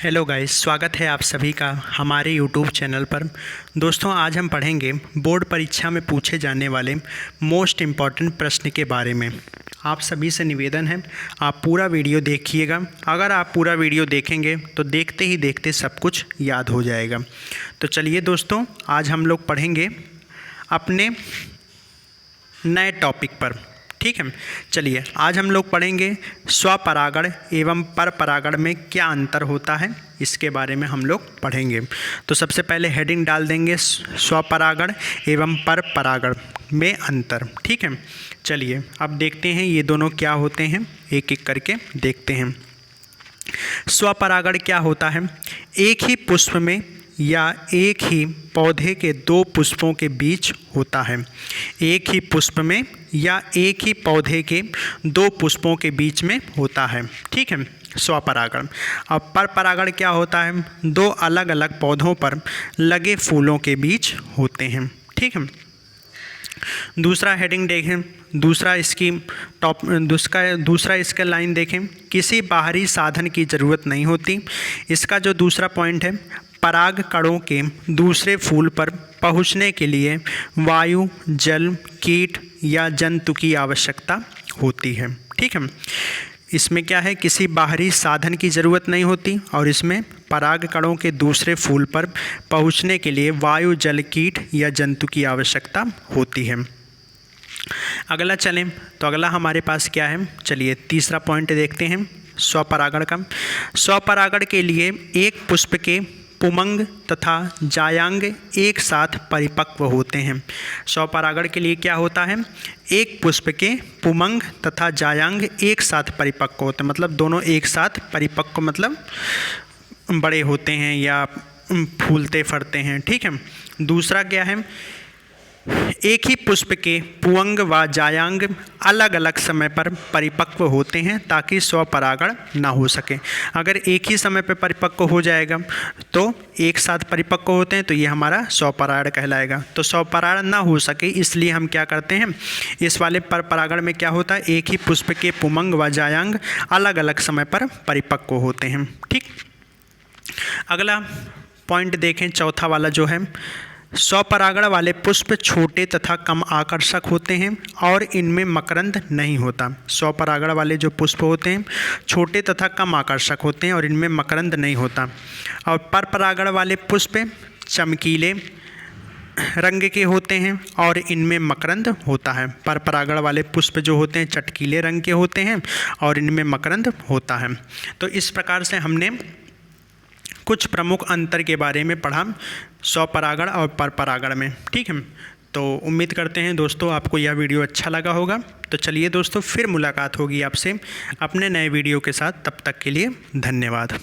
Hello guys, स्वागत है आप सभी का हमारे यूट्यूब चैनल पर। दोस्तों, आज हम पढ़ेंगे बोर्ड परीक्षा में पूछे जाने वाले मोस्ट इम्पॉर्टेंट प्रश्न के बारे में। आप सभी से निवेदन है, आप पूरा वीडियो देखिएगा। अगर आप पूरा वीडियो देखेंगे तो देखते ही देखते सब कुछ याद हो जाएगा। तो चलिए दोस्तों, आज हम लोग पढ़ेंगे अपने नए टॉपिक पर। ठीक है, चलिए आज हम लोग पढ़ेंगे स्वपरागण एवं परपरागण में क्या अंतर होता है, इसके बारे में हम लोग पढ़ेंगे। तो सबसे पहले हेडिंग डाल देंगे स्वपरागण एवं परपरागण में अंतर। ठीक है, चलिए अब देखते हैं ये दोनों क्या होते हैं, एक एक करके देखते हैं। स्वपरागण क्या होता है? एक ही पुष्प में या एक ही पौधे के दो पुष्पों के बीच होता है। एक ही पुष्प में या एक ही पौधे के दो पुष्पों के बीच में होता है। ठीक है, स्वपरागण। अब परपरागण क्या होता है? दो अलग अलग पौधों पर लगे फूलों के बीच होते हैं। ठीक है, दूसरा हेडिंग देखें, दूसरा इसका लाइन देखें, किसी बाहरी साधन की ज़रूरत नहीं होती। इसका जो दूसरा पॉइंट है, पराग कणों के दूसरे फूल पर पहुंचने के लिए वायु, जल, कीट या जंतु की आवश्यकता होती है। ठीक है, इसमें क्या है, किसी बाहरी साधन की ज़रूरत नहीं होती और इसमें पराग कणों के दूसरे फूल पर पहुंचने के लिए वायु, जल, कीट या जंतु की आवश्यकता होती है। अगला चलें तो अगला हमारे पास क्या है, चलिए तीसरा पॉइंट देखते हैं स्वपरागण का। स्वपरागण के लिए एक पुष्प के पुमंग तथा जायांग एक साथ परिपक्व होते हैं। स्वपरागण के लिए क्या होता है? एक पुष्प के पुमंग तथा जायांग एक साथ परिपक्व होते हैं, मतलब दोनों एक साथ परिपक्व मतलब बड़े होते हैं या फूलते फरते हैं। ठीक है, दूसरा क्या है, एक ही पुष्प के पुंग व जायांग अलग अलग समय पर परिपक्व होते हैं ताकि स्वपरागण ना हो सके। अगर एक ही समय पर परिपक्व हो जाएगा तो एक साथ परिपक्व होते हैं तो ये हमारा स्वपरागण कहलाएगा। तो स्वपरागण ना हो सके इसलिए हम क्या करते हैं, इस वाले परपरागण में क्या होता है, एक ही पुष्प के पुंग व जायांग अलग अलग समय पर परिपक्व होते हैं। ठीक, अगला पॉइंट देखें, चौथा वाला जो है, स्वपरागण वाले पुष्प छोटे तथा कम आकर्षक होते हैं और इनमें मकरंद नहीं होता। स्वपरागण वाले जो पुष्प होते हैं छोटे तथा कम आकर्षक होते हैं और इनमें मकरंद नहीं होता। और परपरागण वाले पुष्प चमकीले रंग के होते हैं और इनमें मकरंद होता है। परपरागण वाले पुष्प जो होते हैं चटकीले रंग के होते हैं और इनमें मकरंद होता है। तो इस प्रकार से हमने कुछ प्रमुख अंतर के बारे में पढ़ा स्वपरागण और परपरागण में। ठीक है, तो उम्मीद करते हैं दोस्तों आपको यह वीडियो अच्छा लगा होगा। तो चलिए दोस्तों, फिर मुलाकात होगी आपसे अपने नए वीडियो के साथ। तब तक के लिए धन्यवाद।